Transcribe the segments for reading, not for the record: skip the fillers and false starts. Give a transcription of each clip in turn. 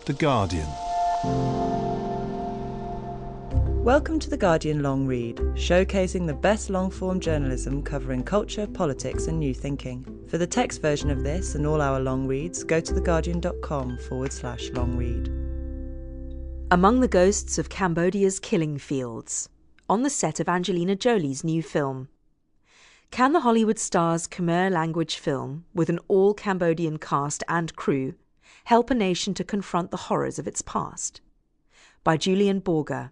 The Guardian. Welcome to The Guardian Long Read, showcasing the best long-form journalism covering culture, politics and new thinking. For the text version of this and all our long reads, go to theguardian.com/long read. Among the ghosts of Cambodia's killing fields, on the set of Angelina Jolie's new film. Can the Hollywood star's Khmer language film, with an all-Cambodian cast and crew, help a nation to confront the horrors of its past? By Julian Borger.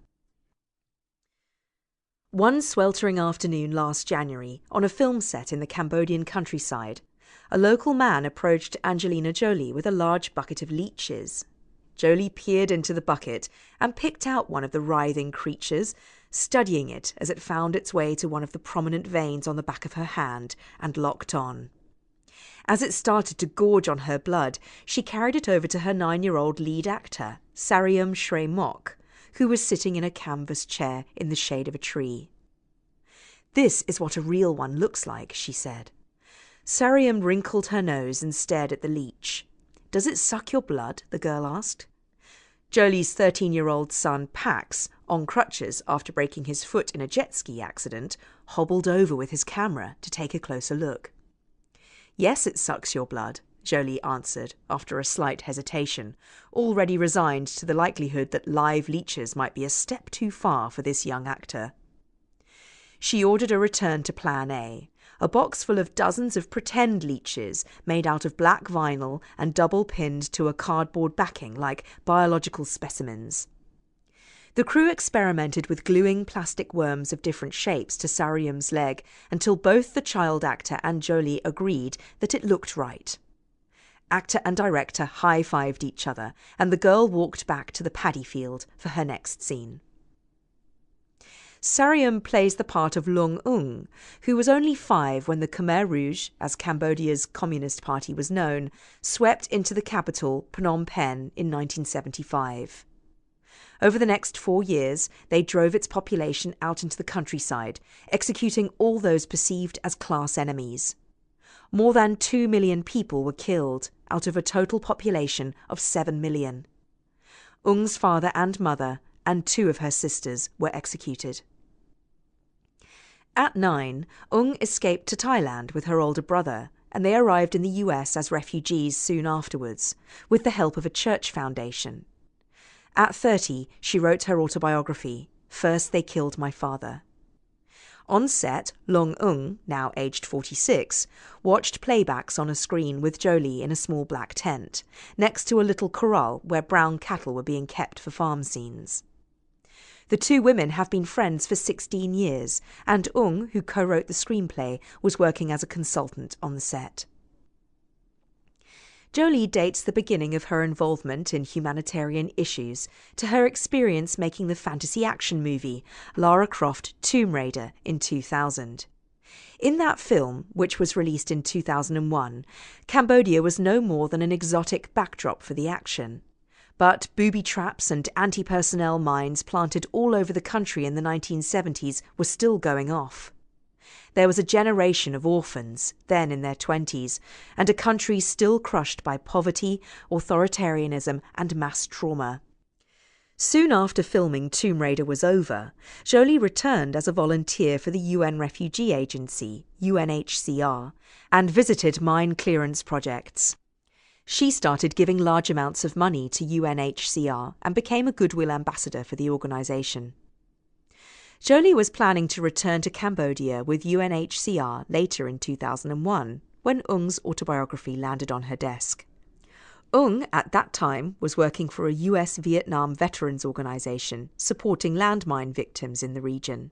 One sweltering afternoon last January, on a film set in the Cambodian countryside, a local man approached Angelina Jolie with a large bucket of leeches. Jolie peered into the bucket and picked out one of the writhing creatures, studying it as it found its way to one of the prominent veins on the back of her hand and locked on. As it started to gorge on her blood, she carried it over to her 9-year-old lead actor, Saryum Shrey-Mok, who was sitting in a canvas chair in the shade of a tree. "This is what a real one looks like," she said. Saryum wrinkled her nose and stared at the leech. "Does it suck your blood?" the girl asked. Jolie's 13-year-old son, Pax, on crutches after breaking his foot in a jet ski accident, hobbled over with his camera to take a closer look. "Yes, it sucks your blood," Jolie answered after a slight hesitation, already resigned to the likelihood that live leeches might be a step too far for this young actor. She ordered a return to Plan A, a box full of dozens of pretend leeches made out of black vinyl and double-pinned to a cardboard backing like biological specimens. The crew experimented with gluing plastic worms of different shapes to Saryum's leg until both the child actor and Jolie agreed that it looked right. Actor and director high-fived each other, and the girl walked back to the paddy field for her next scene. Saryum plays the part of Lung Ung, who was only 5 when the Khmer Rouge, as Cambodia's Communist Party was known, swept into the capital, Phnom Penh, in 1975. Over the next 4 years, they drove its population out into the countryside, executing all those perceived as class enemies. More than 2 million people were killed, out of a total population of 7 million. Ung's father and mother, and 2 of her sisters, were executed. At 9, Ung escaped to Thailand with her older brother, and they arrived in the US as refugees soon afterwards, with the help of a church foundation. At 30, she wrote her autobiography, First They Killed My Father. On set, Lung Ung, now aged 46, watched playbacks on a screen with Jolie in a small black tent, next to a little corral where brown cattle were being kept for farm scenes. The 2 women have been friends for 16 years, and Ung, who co-wrote the screenplay, was working as a consultant on the set. Jolie dates the beginning of her involvement in humanitarian issues to her experience making the fantasy action movie Lara Croft Tomb Raider in 2000. In that film, which was released in 2001, Cambodia was no more than an exotic backdrop for the action. But booby traps and anti-personnel mines planted all over the country in the 1970s were still going off. There was a generation of orphans, then in their 20s, and a country still crushed by poverty, authoritarianism, and mass trauma. Soon after filming Tomb Raider was over, Jolie returned as a volunteer for the UN Refugee Agency, UNHCR, and visited mine clearance projects. She started giving large amounts of money to UNHCR and became a goodwill ambassador for the organisation. Jolie was planning to return to Cambodia with UNHCR later in 2001, when Ung's autobiography landed on her desk. Ung, at that time, was working for a US Vietnam veterans organisation supporting landmine victims in the region.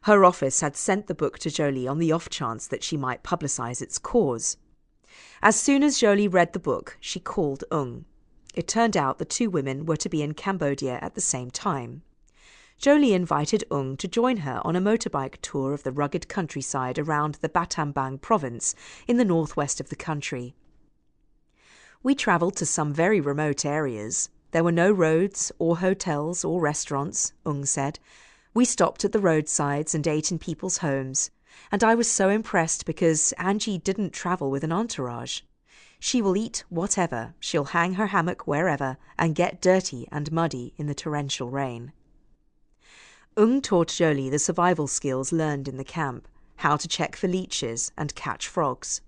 Her office had sent the book to Jolie on the off chance that she might publicise its cause. As soon as Jolie read the book, she called Ung. It turned out the 2 women were to be in Cambodia at the same time. Jolie invited Ung to join her on a motorbike tour of the rugged countryside around the Battambang province in the northwest of the country. We travelled to some very remote areas. There were no roads or hotels or restaurants, Ung said. We stopped at the roadsides and ate in people's homes. And I was so impressed because Angie didn't travel with an entourage. She will eat whatever, she'll hang her hammock wherever, and get dirty and muddy in the torrential rain. Taught Jolie the survival skills learned in the camp, how to check for leeches and catch frogs.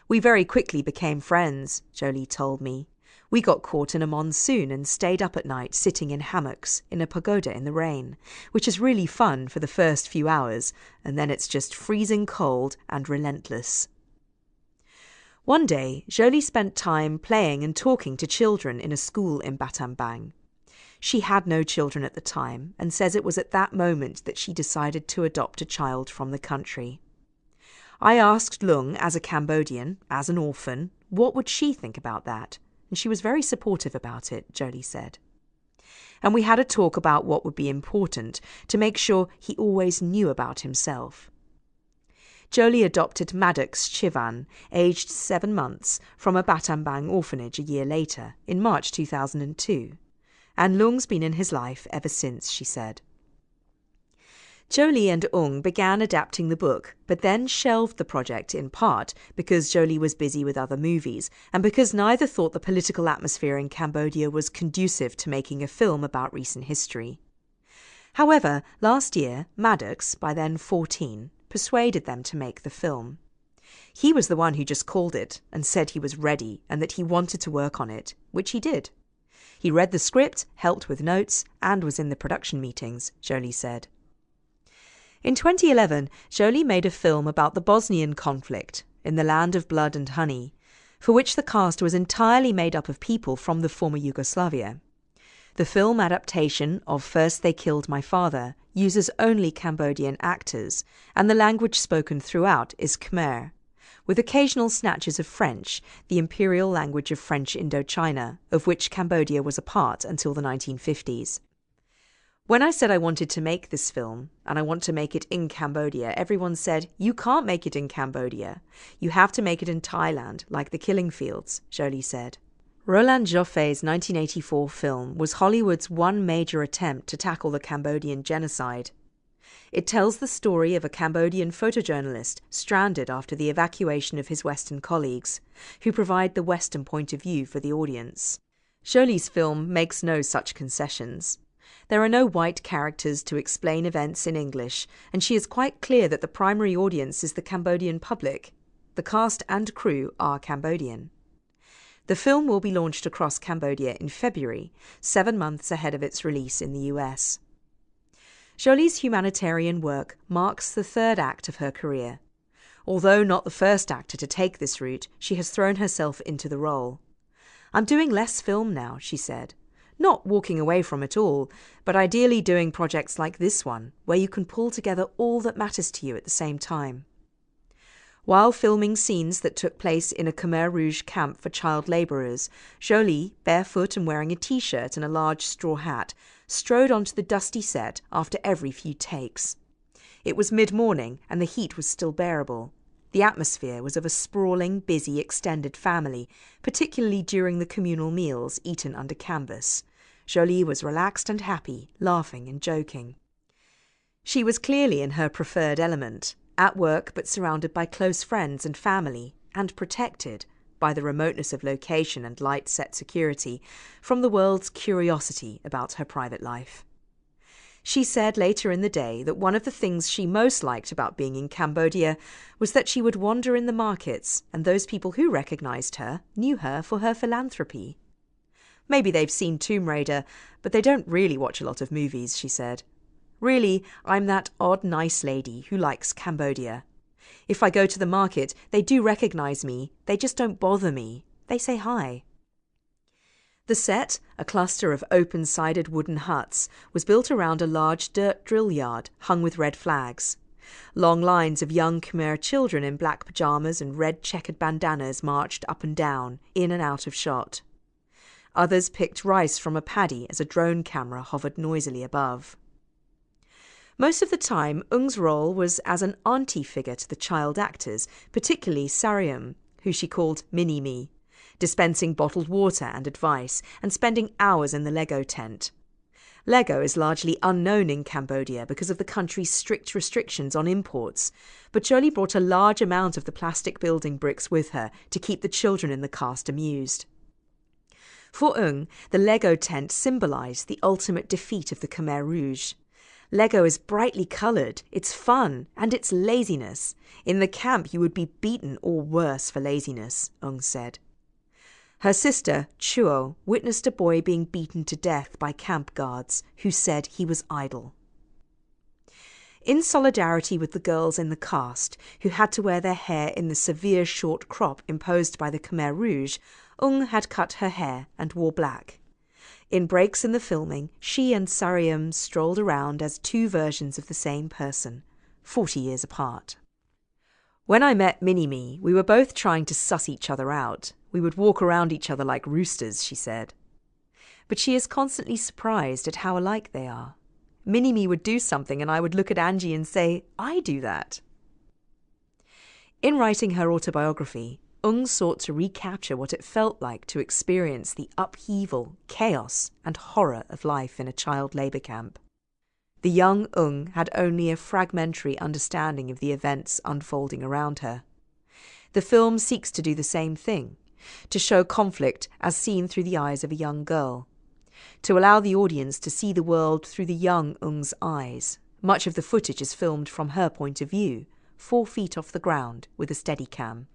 We very quickly became friends, Jolie told me. We got caught in a monsoon and stayed up at night sitting in hammocks in a pagoda in the rain, which is really fun for the first few hours, and then it's just freezing cold and relentless. One day, Jolie spent time playing and talking to children in a school in Battambang. She had no children at the time and says it was at that moment that she decided to adopt a child from the country. I asked Lung, as a Cambodian, as an orphan, what would she think about that? And she was very supportive about it, Jolie said. And we had a talk about what would be important to make sure he always knew about himself. Jolie adopted Maddox Chivan, aged 7 months, from a Battambang orphanage a year later, in March 2002. And Lung's been in his life ever since, she said. Jolie and began adapting the book, but then shelved the project in part because Jolie was busy with other movies, and because neither thought the political atmosphere in Cambodia was conducive to making a film about recent history. However, last year, Maddox, by then 14, persuaded them to make the film. He was the one who just called it and said he was ready and that he wanted to work on it, which he did. He read the script, helped with notes, and was in the production meetings, Jolie said. In 2011, Jolie made a film about the Bosnian conflict, In the Land of Blood and Honey, for which the cast was entirely made up of people from the former Yugoslavia. The film adaptation of First They Killed My Father uses only Cambodian actors, and the language spoken throughout is Khmer, with occasional snatches of French, the imperial language of French Indochina, of which Cambodia was a part until the 1950s. When I said I wanted to make this film, and I want to make it in Cambodia, everyone said, "You can't make it in Cambodia. You have to make it in Thailand, like The Killing Fields," Jolie said. Roland Joffé's 1984 film was Hollywood's one major attempt to tackle the Cambodian genocide. It tells the story of a Cambodian photojournalist stranded after the evacuation of his Western colleagues, who provide the Western point of view for the audience. Jolie's film makes no such concessions. There are no white characters to explain events in English, and she is quite clear that the primary audience is the Cambodian public. The cast and crew are Cambodian. The film will be launched across Cambodia in February, 7 months ahead of its release in the US. Jolie's humanitarian work marks the third act of her career. Although not the first actor to take this route, she has thrown herself into the role. "I'm doing less film now," she said. "Not walking away from it all, but ideally doing projects like this one, where you can pull together all that matters to you at the same time." While filming scenes that took place in a Khmer Rouge camp for child labourers, Jolie, barefoot and wearing a t-shirt and a large straw hat, strode onto the dusty set after every few takes. It was mid-morning and the heat was still bearable. The atmosphere was of a sprawling, busy, extended family, particularly during the communal meals eaten under canvas. Jolie was relaxed and happy, laughing and joking. She was clearly in her preferred element, at work but surrounded by close friends and family, and protected, by the remoteness of location and light set security, from the world's curiosity about her private life. She said later in the day that one of the things she most liked about being in Cambodia was that she would wander in the markets, and those people who recognised her knew her for her philanthropy. "Maybe they've seen Tomb Raider, but they don't really watch a lot of movies," she said. "Really, I'm that odd nice lady who likes Cambodia. If I go to the market, they do recognise me, they just don't bother me. They say hi." The set, a cluster of open-sided wooden huts, was built around a large dirt drill yard hung with red flags. Long lines of young Khmer children in black pyjamas and red checkered bandanas marched up and down, in and out of shot. Others picked rice from a paddy as a drone camera hovered noisily above. Most of the time, Ung's role was as an auntie figure to the child actors, particularly Sarium, who she called Mini-Me, dispensing bottled water and advice, and spending hours in the Lego tent. Lego is largely unknown in Cambodia because of the country's strict restrictions on imports, but Jolie brought a large amount of the plastic building bricks with her to keep the children in the cast amused. For Ung, the Lego tent symbolised the ultimate defeat of the Khmer Rouge. Lego is brightly coloured, it's fun, and it's laziness. In the camp you would be beaten or worse for laziness, Ung said. Her sister, Chuo, witnessed a boy being beaten to death by camp guards who said he was idle. In solidarity with the girls in the cast, who had to wear their hair in the severe short crop imposed by the Khmer Rouge, Ung had cut her hair and wore black. In breaks in the filming, she and Saryam strolled around as two versions of the same person, 40 years apart. When I met Mini-Me, we were both trying to suss each other out. We would walk around each other like roosters, she said. But she is constantly surprised at how alike they are. Mini-Me would do something and I would look at Angie and say, I do that. In writing her autobiography, Ung sought to recapture what it felt like to experience the upheaval, chaos, and horror of life in a child labour camp. The young Ung had only a fragmentary understanding of the events unfolding around her. The film seeks to do the same thing, to show conflict as seen through the eyes of a young girl, to allow the audience to see the world through the young Ung's eyes. Much of the footage is filmed from her point of view, 4 feet off the ground with a Steadicam.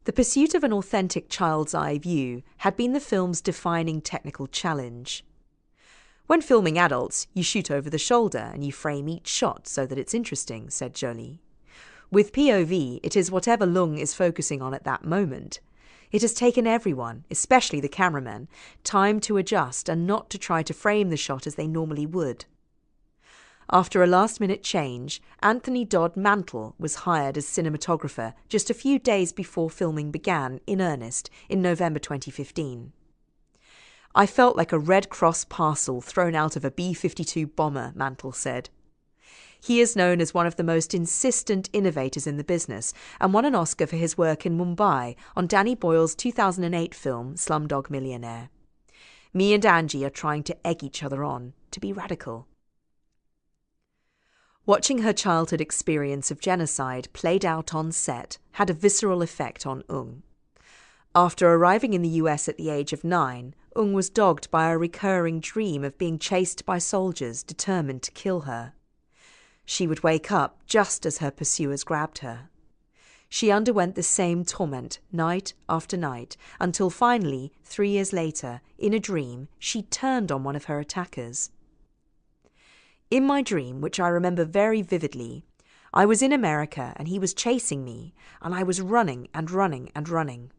The pursuit of an authentic child's eye view had been the film's defining technical challenge. When filming adults, you shoot over the shoulder and you frame each shot so that it's interesting, said Jolie. With POV, it is whatever Lung is focusing on at that moment. It has taken everyone, especially the cameramen, time to adjust and not to try to frame the shot as they normally would. After a last-minute change, Anthony Dodd Mantle was hired as cinematographer just a few days before filming began in earnest in November 2015. I felt like a Red Cross parcel thrown out of a B-52 bomber, Mantle said. He is known as one of the most insistent innovators in the business and won an Oscar for his work in Mumbai on Danny Boyle's 2008 film Slumdog Millionaire. Me and Angie are trying to egg each other on, to be radical. Watching her childhood experience of genocide played out on set had a visceral effect on Ung. After arriving in the US at the age of 9, Ung was dogged by a recurring dream of being chased by soldiers determined to kill her. She would wake up just as her pursuers grabbed her. She underwent the same torment night after night until finally, 3 years later, in a dream, she turned on one of her attackers. In my dream, which I remember very vividly, I was in America and he was chasing me, and I was running and running and running.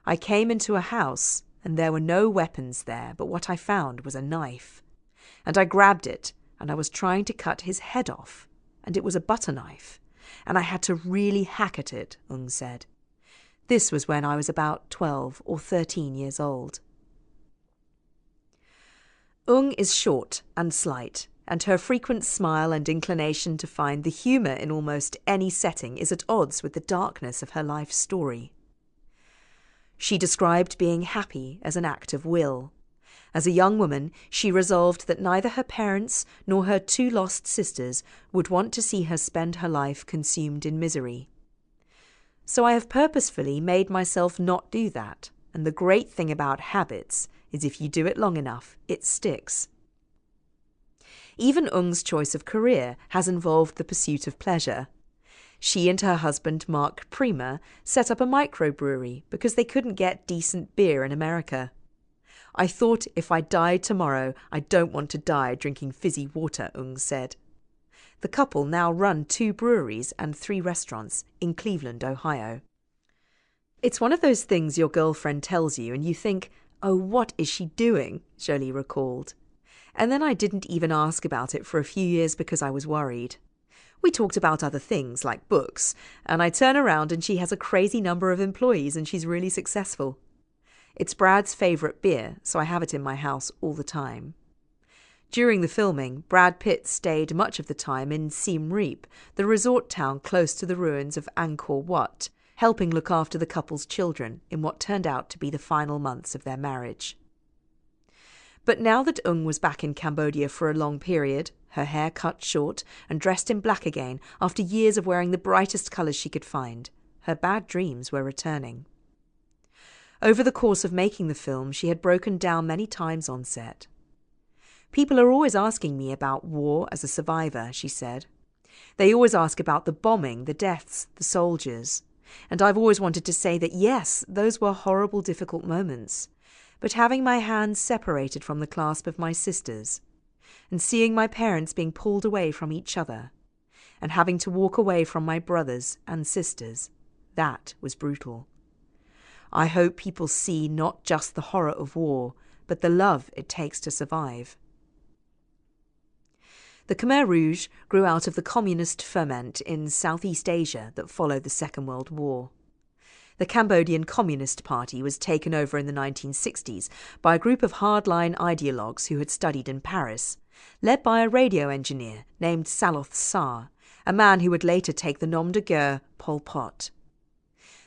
I came into a house and there were no weapons there, but what I found was a knife. And I grabbed it and I was trying to cut his head off, and it was a butter knife, and I had to really hack at it, Ung said. This was when I was about 12 or 13 years old. Ung is short and slight, and her frequent smile and inclination to find the humour in almost any setting is at odds with the darkness of her life story. She described being happy as an act of will. As a young woman, she resolved that neither her parents nor her 2 lost sisters would want to see her spend her life consumed in misery. So I have purposefully made myself not do that, and the great thing about habits is if you do it long enough, it sticks. Even Ung's choice of career has involved the pursuit of pleasure. She and her husband, Mark Prima, set up a microbrewery because they couldn't get decent beer in America. I thought if I died tomorrow, I don't want to die drinking fizzy water, Ung said. The couple now run 2 breweries and 3 restaurants in Cleveland, Ohio. It's one of those things your girlfriend tells you and you think, oh, what is she doing? Jolie recalled. And then I didn't even ask about it for a few years because I was worried. We talked about other things like books, and I turn around and she has a crazy number of employees and she's really successful. It's Brad's favourite beer, so I have it in my house all the time. During the filming, Brad Pitt stayed much of the time in Siem Reap, the resort town close to the ruins of Angkor Wat, helping look after the couple's children in what turned out to be the final months of their marriage. But now that Ung was back in Cambodia for a long period, her hair cut short and dressed in black again after years of wearing the brightest colours she could find, her bad dreams were returning. Over the course of making the film, she had broken down many times on set. People are always asking me about war as a survivor, she said. They always ask about the bombing, the deaths, the soldiers. And I've always wanted to say that yes, those were horrible, difficult moments. But having my hands separated from the clasp of my sisters, and seeing my parents being pulled away from each other, and having to walk away from my brothers and sisters, that was brutal. I hope people see not just the horror of war, but the love it takes to survive. The Khmer Rouge grew out of the communist ferment in Southeast Asia that followed the Second World War. The Cambodian Communist Party was taken over in the 1960s by a group of hardline ideologues who had studied in Paris, led by a radio engineer named Saloth Sar, a man who would later take the nom de guerre Pol Pot.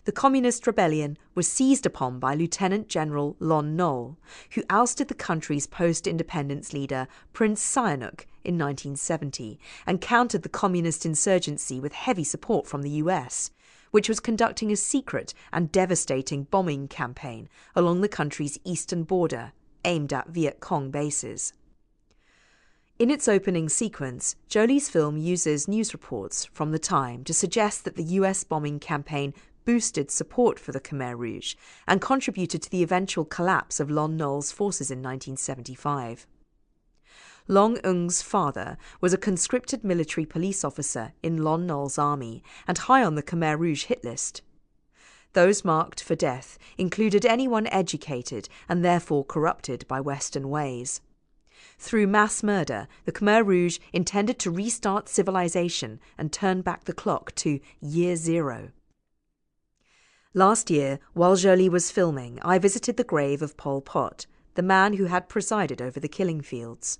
The communist rebellion was seized upon by Lieutenant General Lon Nol, who ousted the country's post-independence leader Prince Sihanouk in 1970 and countered the communist insurgency with heavy support from the US, which was conducting a secret and devastating bombing campaign along the country's eastern border, aimed at Viet Cong bases. In its opening sequence, Jolie's film uses news reports from the time to suggest that the US bombing campaign boosted support for the Khmer Rouge and contributed to the eventual collapse of Lon Nol's forces in 1975. Long Ung's father was a conscripted military police officer in Lon Nol's army and high on the Khmer Rouge hit list. Those marked for death included anyone educated and therefore corrupted by Western ways. Through mass murder, the Khmer Rouge intended to restart civilization and turn back the clock to year zero. Last year, while Jolie was filming, I visited the grave of Pol Pot, the man who had presided over the killing fields.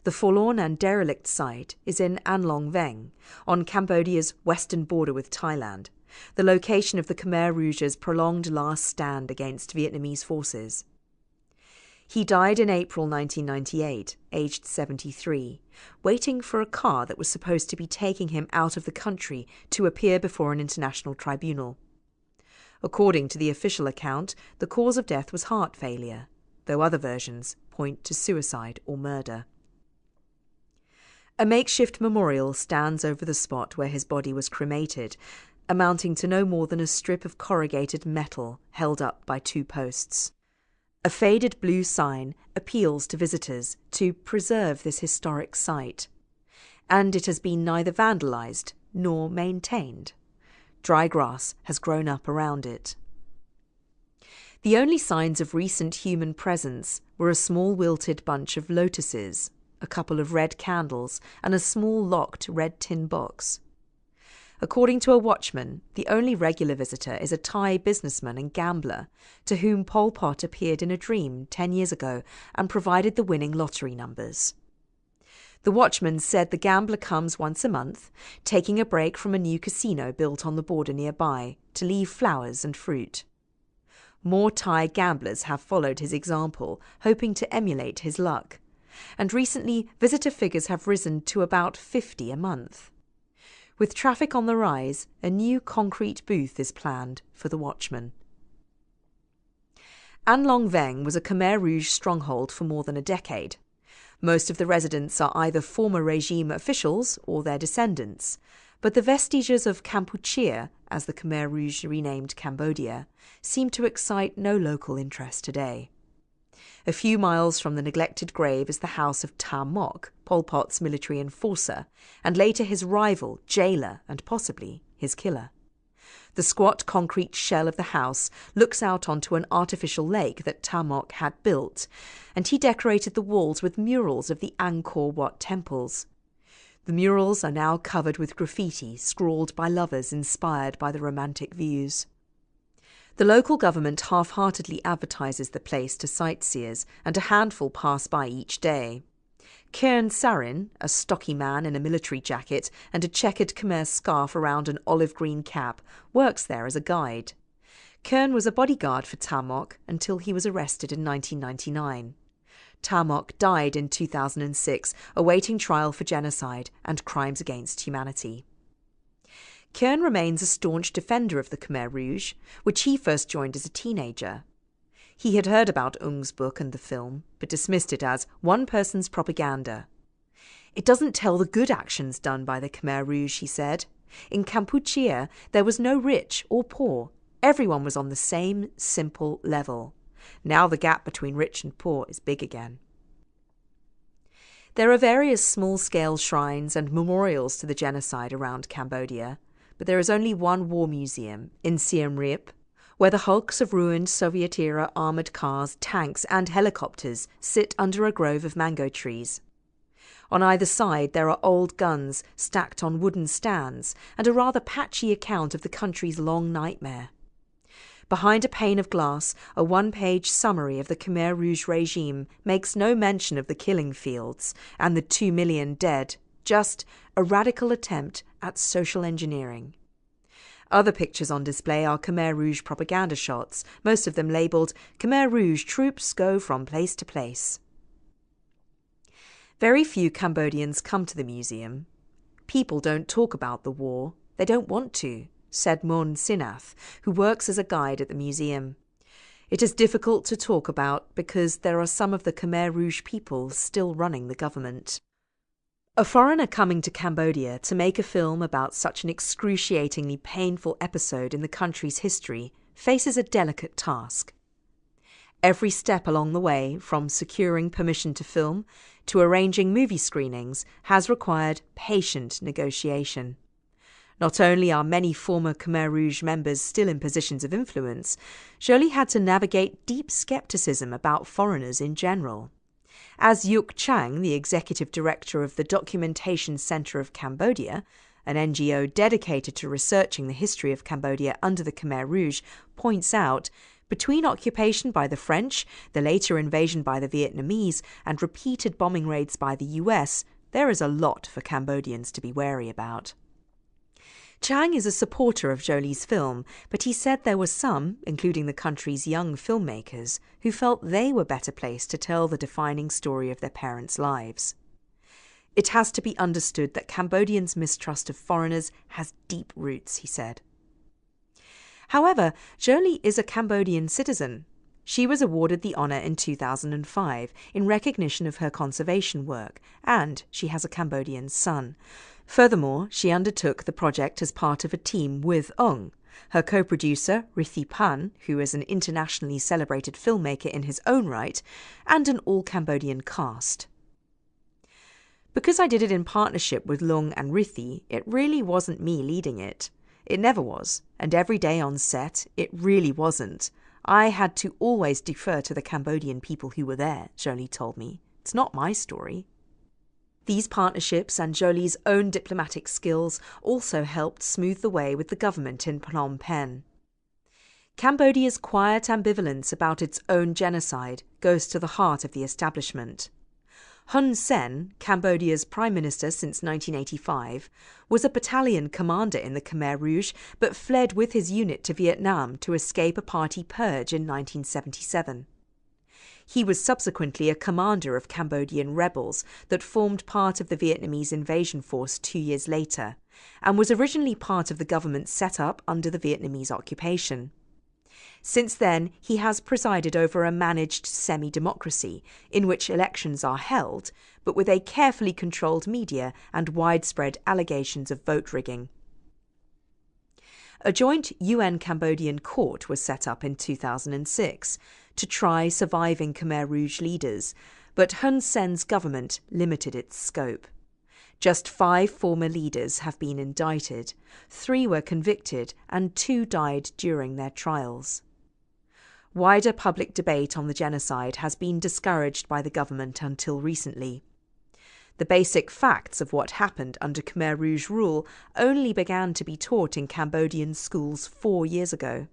The forlorn and derelict site is in An Long Veng, on Cambodia's western border with Thailand, the location of the Khmer Rouge's prolonged last stand against Vietnamese forces. He died in April 1998, aged 73, waiting for a car that was supposed to be taking him out of the country to appear before an international tribunal. According to the official account, the cause of death was heart failure, though other versions point to suicide or murder. A makeshift memorial stands over the spot where his body was cremated, amounting to no more than a strip of corrugated metal held up by two posts. A faded blue sign appeals to visitors to preserve this historic site, and it has been neither vandalised nor maintained. Dry grass has grown up around it. The only signs of recent human presence were a small wilted bunch of lotuses, a couple of red candles, and a small locked red tin box. According to a watchman, the only regular visitor is a Thai businessman and gambler, to whom Pol Pot appeared in a dream 10 years ago and provided the winning lottery numbers. The watchman said the gambler comes once a month, taking a break from a new casino built on the border nearby, to leave flowers and fruit. More Thai gamblers have followed his example, hoping to emulate his luck, and recently visitor figures have risen to about 50 a month. With traffic on the rise, a new concrete booth is planned for the watchman. An Long Veng was a Khmer Rouge stronghold for more than a decade. Most of the residents are either former regime officials or their descendants, but the vestiges of Kampuchea, as the Khmer Rouge renamed Cambodia, seem to excite no local interest today. A few miles from the neglected grave is the house of Ta Mok, Pol Pot's military enforcer, and later his rival, jailer, and possibly his killer. The squat concrete shell of the house looks out onto an artificial lake that Ta Mok had built, and he decorated the walls with murals of the Angkor Wat temples. The murals are now covered with graffiti scrawled by lovers inspired by the romantic views. The local government half-heartedly advertises the place to sightseers, and a handful pass by each day. Kern Sarin, a stocky man in a military jacket and a checkered Khmer scarf around an olive-green cap, works there as a guide. Kern was a bodyguard for Ta Mok until he was arrested in 1999. Tamok died in 2006, awaiting trial for genocide and crimes against humanity. Kern remains a staunch defender of the Khmer Rouge, which he first joined as a teenager. He had heard about Ung's book and the film, but dismissed it as one person's propaganda. It doesn't tell the good actions done by the Khmer Rouge, he said. In Kampuchea, there was no rich or poor. Everyone was on the same simple level. Now the gap between rich and poor is big again. There are various small-scale shrines and memorials to the genocide around Cambodia, but there is only one war museum in Siem Reap, where the hulks of ruined Soviet-era armoured cars, tanks and helicopters sit under a grove of mango trees. On either side there are old guns stacked on wooden stands and a rather patchy account of the country's long nightmare. Behind a pane of glass, a one-page summary of the Khmer Rouge regime makes no mention of the killing fields and the 2 million dead, just a radical attempt at social engineering. Other pictures on display are Khmer Rouge propaganda shots, most of them labelled Khmer Rouge troops go from place to place. Very few Cambodians come to the museum. People don't talk about the war. They don't want to, said Mon Sinath, who works as a guide at the museum. It is difficult to talk about because there are some of the Khmer Rouge people still running the government. A foreigner coming to Cambodia to make a film about such an excruciatingly painful episode in the country's history faces a delicate task. Every step along the way, from securing permission to film to arranging movie screenings, has required patient negotiation. Not only are many former Khmer Rouge members still in positions of influence, Jolie had to navigate deep scepticism about foreigners in general. As Yuk Chang, the executive director of the Documentation Centre of Cambodia, an NGO dedicated to researching the history of Cambodia under the Khmer Rouge, points out, between occupation by the French, the later invasion by the Vietnamese, and repeated bombing raids by the US, there is a lot for Cambodians to be wary about. Chang is a supporter of Jolie's film, but he said there were some, including the country's young filmmakers, who felt they were better placed to tell the defining story of their parents' lives. It has to be understood that Cambodians' mistrust of foreigners has deep roots, he said. However, Jolie is a Cambodian citizen. She was awarded the honour in 2005 in recognition of her conservation work, and she has a Cambodian son. Furthermore, she undertook the project as part of a team with Ung, her co-producer Rithi Pan, who is an internationally celebrated filmmaker in his own right, and an all-Cambodian cast. Because I did it in partnership with Lung and Rithi, it really wasn't me leading it. It never was, and every day on set, it really wasn't. I had to always defer to the Cambodian people who were there, Jolie told me. It's not my story. These partnerships and Jolie's own diplomatic skills also helped smooth the way with the government in Phnom Penh. Cambodia's quiet ambivalence about its own genocide goes to the heart of the establishment. Hun Sen, Cambodia's prime minister since 1985, was a battalion commander in the Khmer Rouge but fled with his unit to Vietnam to escape a party purge in 1977. He was subsequently a commander of Cambodian rebels that formed part of the Vietnamese invasion force 2 years later, and was originally part of the government set up under the Vietnamese occupation. Since then, he has presided over a managed semi-democracy, in which elections are held, but with a carefully controlled media and widespread allegations of vote rigging. A joint UN-Cambodian court was set up in 2006 to try surviving Khmer Rouge leaders, but Hun Sen's government limited its scope. Just 5 former leaders have been indicted, 3 were convicted, and 2 died during their trials. Wider public debate on the genocide has been discouraged by the government until recently. The basic facts of what happened under Khmer Rouge rule only began to be taught in Cambodian schools 4 years ago.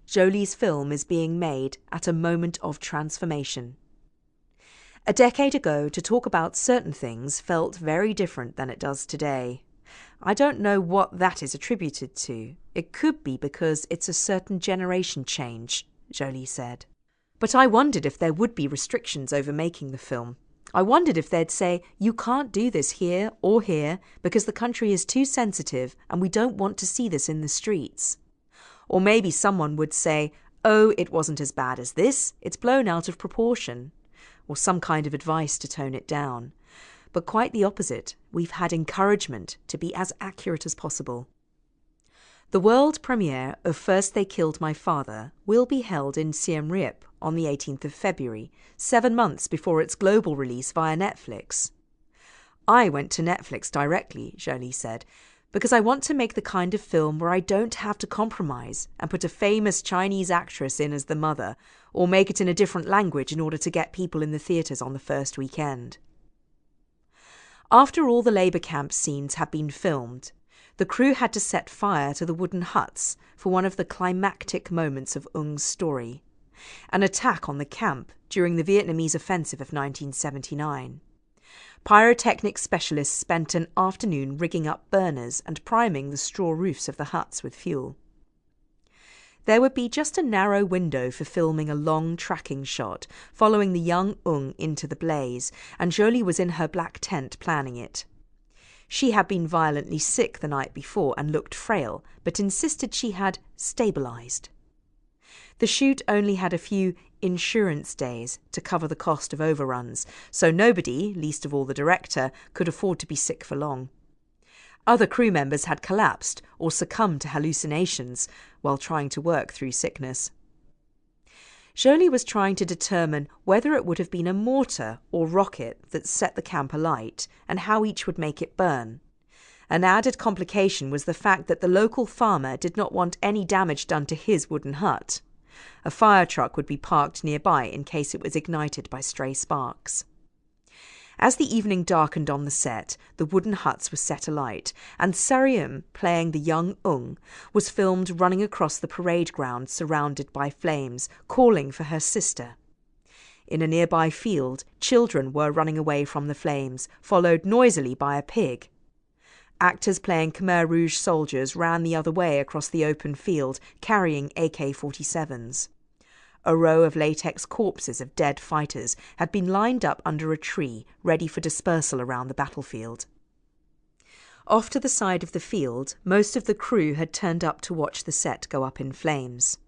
Jolie's film is being made at a moment of transformation. A decade ago, to talk about certain things felt very different than it does today. I don't know what that is attributed to. It could be because it's a certain generation change, Jolie said. But I wondered if there would be restrictions over making the film. I wondered if they'd say, you can't do this here or here because the country is too sensitive and we don't want to see this in the streets. Or maybe someone would say, oh, it wasn't as bad as this, it's blown out of proportion. Or some kind of advice to tone it down. But quite the opposite, we've had encouragement to be as accurate as possible. The world premiere of First They Killed My Father will be held in Siem Reap on the 18th of February, 7 months before its global release via Netflix. I went to Netflix directly, Jolie said, because I want to make the kind of film where I don't have to compromise and put a famous Chinese actress in as the mother, or make it in a different language in order to get people in the theatres on the first weekend. After all the labour camp scenes had been filmed, the crew had to set fire to the wooden huts for one of the climactic moments of Ung's story, an attack on the camp during the Vietnamese offensive of 1979. Pyrotechnic specialists spent an afternoon rigging up burners and priming the straw roofs of the huts with fuel. There would be just a narrow window for filming a long tracking shot following the young Ung into the blaze, and Jolie was in her black tent planning it. She had been violently sick the night before and looked frail, but insisted she had stabilised. The shoot only had a few insurance days to cover the cost of overruns, so nobody, least of all the director, could afford to be sick for long. Other crew members had collapsed or succumbed to hallucinations while trying to work through sickness. Jolie was trying to determine whether it would have been a mortar or rocket that set the camp alight and how each would make it burn. An added complication was the fact that the local farmer did not want any damage done to his wooden hut. A fire truck would be parked nearby in case it was ignited by stray sparks. As the evening darkened on the set, the wooden huts were set alight, and Sarium, playing the young Ung, was filmed running across the parade ground surrounded by flames, calling for her sister. In a nearby field, children were running away from the flames, followed noisily by a pig. Actors playing Khmer Rouge soldiers ran the other way across the open field, carrying AK-47s. A row of latex corpses of dead fighters had been lined up under a tree, ready for dispersal around the battlefield. Off to the side of the field, most of the crew had turned up to watch the set go up in flames.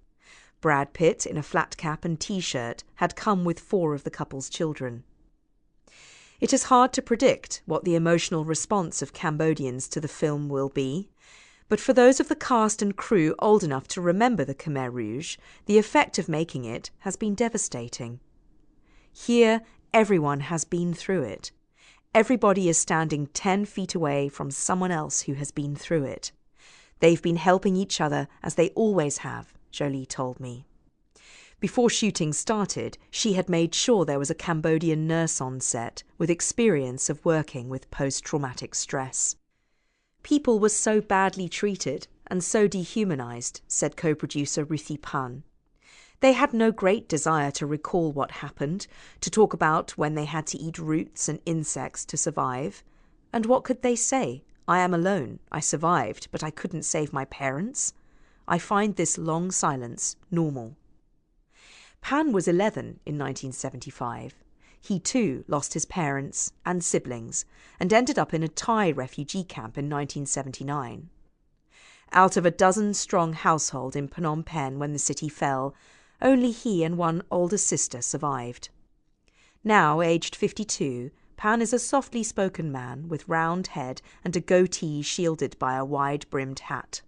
Brad Pitt, in a flat cap and T-shirt, had come with 4 of the couple's children. It is hard to predict what the emotional response of Cambodians to the film will be, but for those of the cast and crew old enough to remember the Khmer Rouge, the effect of making it has been devastating. Here, everyone has been through it. Everybody is standing 10 feet away from someone else who has been through it. They've been helping each other as they always have, Jolie told me. Before shooting started, she had made sure there was a Cambodian nurse on set with experience of working with post-traumatic stress. People were so badly treated and so dehumanized, said co-producer Ruthie Pan. They had no great desire to recall what happened, to talk about when they had to eat roots and insects to survive. And what could they say? I am alone. I survived, but I couldn't save my parents. I find this long silence normal. Pan was 11 in 1975. He too lost his parents and siblings and ended up in a Thai refugee camp in 1979. Out of a dozen-strong household in Phnom Penh when the city fell, only he and one older sister survived. Now, aged 52, Pan is a softly spoken man with round head and a goatee shielded by a wide-brimmed hat.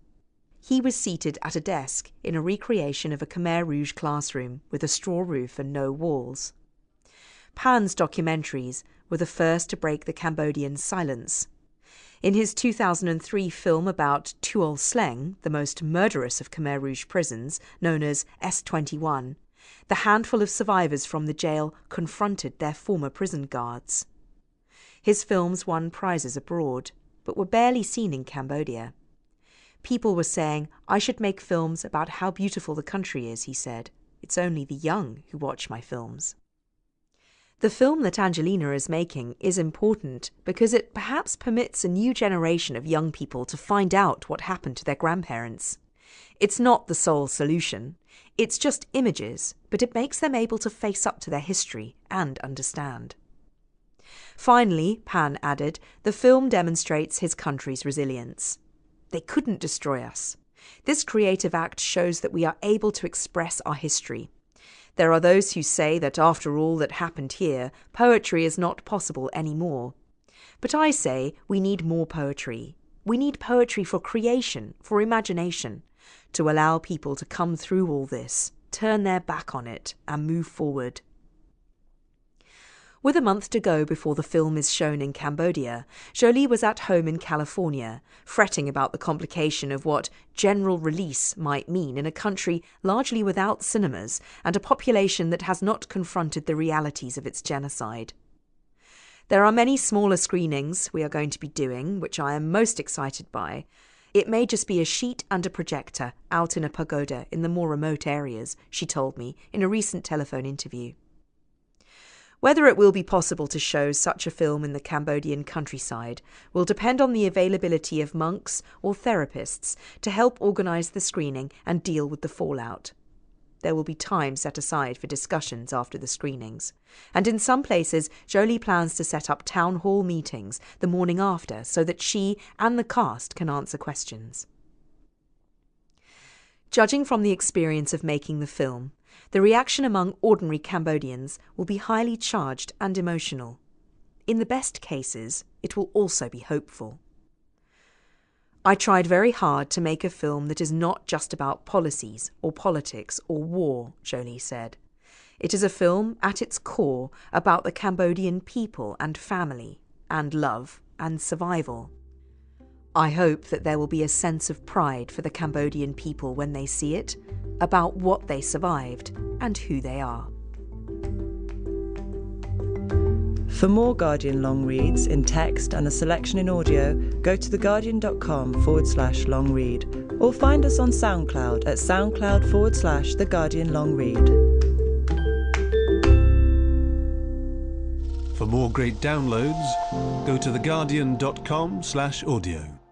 He was seated at a desk in a recreation of a Khmer Rouge classroom with a straw roof and no walls. Pan's documentaries were the first to break the Cambodian silence. In his 2003 film about Tuol Sleng, the most murderous of Khmer Rouge prisons, known as S21, the handful of survivors from the jail confronted their former prison guards. His films won prizes abroad, but were barely seen in Cambodia. People were saying, I should make films about how beautiful the country is, he said. It's only the young who watch my films. The film that Angelina is making is important because it perhaps permits a new generation of young people to find out what happened to their grandparents. It's not the sole solution. It's just images, but it makes them able to face up to their history and understand. Finally, Pan added, the film demonstrates his country's resilience. They couldn't destroy us. This creative act shows that we are able to express our history. There are those who say that after all that happened here, poetry is not possible anymore. But I say we need more poetry. We need poetry for creation, for imagination, to allow people to come through all this, turn their back on it, and move forward. With a month to go before the film is shown in Cambodia, Jolie was at home in California, fretting about the complication of what general release might mean in a country largely without cinemas and a population that has not confronted the realities of its genocide. There are many smaller screenings we are going to be doing, which I am most excited by. It may just be a sheet and a projector out in a pagoda in the more remote areas, she told me in a recent telephone interview. Whether it will be possible to show such a film in the Cambodian countryside will depend on the availability of monks or therapists to help organise the screening and deal with the fallout. There will be time set aside for discussions after the screenings, and in some places Jolie plans to set up town hall meetings the morning after so that she and the cast can answer questions. Judging from the experience of making the film, the reaction among ordinary Cambodians will be highly charged and emotional. In the best cases, it will also be hopeful. I tried very hard to make a film that is not just about policies or politics or war, Jolie said. It is a film, at its core, about the Cambodian people and family, and love and survival. I hope that there will be a sense of pride for the Cambodian people when they see it, about what they survived and who they are. For more Guardian long reads in text and a selection in audio, go to theguardian.com/long read or find us on SoundCloud at SoundCloud/The Guardian Long Read. For more great downloads, go to theguardian.com/audio.